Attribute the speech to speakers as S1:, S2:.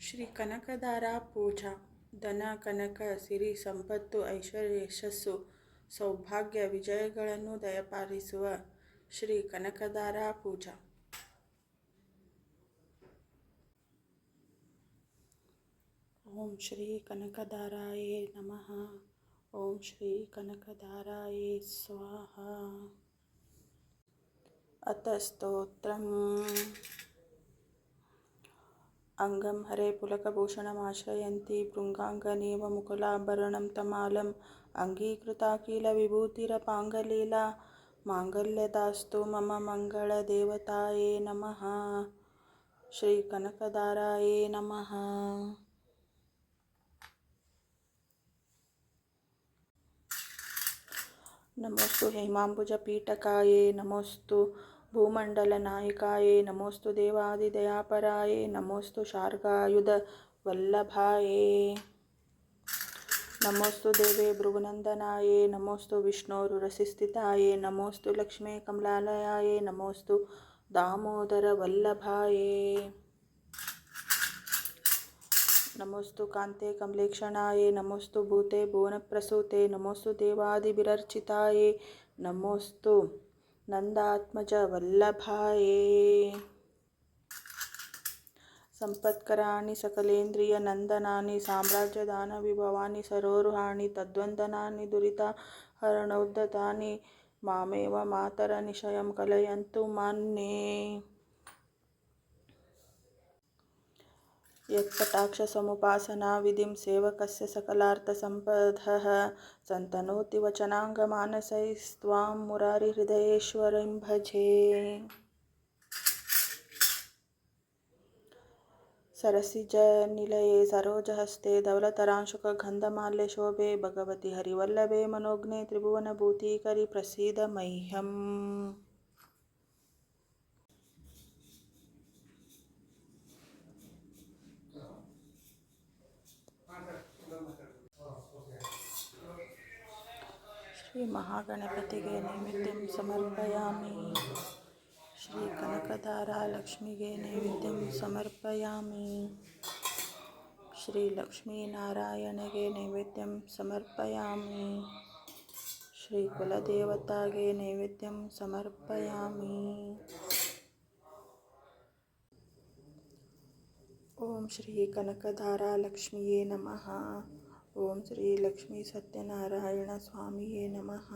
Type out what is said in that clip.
S1: ಶ್ರೀ ಕನಕದಾರ ಪೂಜಾ. ಧನ ಕನಕ ಸಿರಿ ಸಂಪತ್ತು ಐಶ್ವರ್ಯ ಯಶಸ್ಸು ಸೌಭಾಗ್ಯ ವಿಜಯಗಳನ್ನು ದಯಪಾಲಿಸುವ ಶ್ರೀ ಕನಕದಾರ ಪೂಜಾ. ಓಂ ಶ್ರೀ ಕನಕದಾರಾಯೇ ನಮಃ. ಓಂ ಶ್ರೀ ಕನಕದಾರಾಯೇ ಸ್ವಾಹ. ಅಥ ಸ್ತೋತ್ರಂ. ಅಂಗಂ ಹರೇ ಪುಲಕಭೂಷಣಮಾಶ್ರಯಂತಿ ಭೃಂಗಾಂಗನೇವ ಮುಕುಲಾಭರಣಂ ತಮಾಲಂ ಅಂಗೀಕೃತಾಖಿಲ ವಿಭೂತಿರಪಾಂಗಲೀಲಾ ಮಾಂಗಲ್ಯದಾಸ್ತು ಮಮ ಮಂಗಳದೇವತಾಯೇ ನಮಃ. ಶ್ರೀ ಕನಕದಾರಾಯೇ ನಮಃ. ನಮೋಸ್ತು ಹೇಮಾಂಬುಜಪೀಠಕಾಯೇ ನಮೋಸ್ತು ಭೂಮಂಡಲನಾಯಕಾಯೇ ನಮೋಸ್ತು ದೇವಾದಿದಯಾಪರಾಯೇ ನಮೋಸ್ತು ಶಾರ್ಗಾಯುಧ ವಲ್ಲಭಾಯೇ ನಮೋಸ್ತು ದೇವೇ ಭೃಗುನಂದನಾಯೇ ನಮೋಸ್ತು ವಿಷ್ಣೋರುರಸಿಸ್ಥಿತಾಯೇ ನಮೋಸ್ತು ಲಕ್ಷ್ಮೇ ಕಮಲಾಲಯಾಯೇ ನಮೋಸ್ತು ದಾಮೋದರ ವಲ್ಲಭಾಯೇ ನಮೋಸ್ತು ಕಾಂತೆ ಕಮಲೇಕ್ಷಣಾಯೇ ನಮೋಸ್ತು ಭೂತೆ ಭುವನಪ್ರಸೂತೆ ನಮೋಸ್ತು ದೇವಾದಿಭಿರರ್ಚಿತಾಯೇ ನಮೋಸ್ತು ನಂದಾತ್ಮಜ ವಲ್ಲಭಾಯೇ ಸಂಪತ್ಕರಾಣಿ ಸಕಲೇಂದ್ರಿಯ ನಂದನಾನಿ ಸಾಮ್ರಾಜ್ಯದಾನ ವಿಭವಾನಿ ಸರೋರುಹಾಣಿ ತದ್ವಂದನಾನಿ ದುರಿತಾಹರಣೋದ್ಧತಾನಿ ಮಾಮೇವ ಮಾತರ ನಿಶಯಂ ಕಲಯಂತು ಮಾನ್ಯೇ. ಯತ್ಕಟಾಕ್ಷಸಮುಪಾಸನಾ ವಿಧಿಂ ಸೇವಕಸ್ಯ ಸಕಲಾರ್ಥಸಂಪದಃ ಸಂತನೋತಿ ವಚನಾಂಗಮಾನಸೈಸ್ತ್ವಾಂ ಮುರಾರಿಹೃದಯೇಶ್ವರಿಂ ಭಜೆ. ಸರಸಿಜನಿಲಯೇ ಸರೋಜಹಸ್ತೆ ಧವಳತರಾಂಶುಕಗಂಧಮಾಲ್ಯಶೋಭೆ ಭಗವತಿ ಹರಿವಲ್ಲಭೆ ಮನೋಜ್ಞೆ ತ್ರಿಭುವನಭೂತೀಕರಿ ಪ್ರಸೀದ ಮಹ್ಯಂ. ಶ್ರೀ ಮಹಾಗಣಪತಿಗೆ ನೈವೇದ್ಯಂ ಸಮರ್ಪಯಾಮಿ. ಶ್ರೀ ಕನಕದಾರ ಲಕ್ಷ್ಮಿಗೆ ನೈವೇದ್ಯಂ ಸಮರ್ಪಯಾಮಿ. ಶ್ರೀ ಲಕ್ಷ್ಮೀನಾರಾಯಣಗೆ ನೈವೇದ್ಯಂ ಸಮರ್ಪಯಾಮಿ. ಶ್ರೀ ಕುಲದೇವತಾಗೆ ನೈವೇದ್ಯಂ ಸಮರ್ಪಯಾಮಿ. ಓಂ ಶ್ರೀ ಕನಕದಾರ ಲಕ್ಷ್ಮಿಯೇ ನಮಃ. ಓಂ ಶ್ರೀ ಲಕ್ಷ್ಮೀ ಸತ್ಯನಾರಾಯಣ ಸ್ವಾಮಿಯೇ ನಮಃ.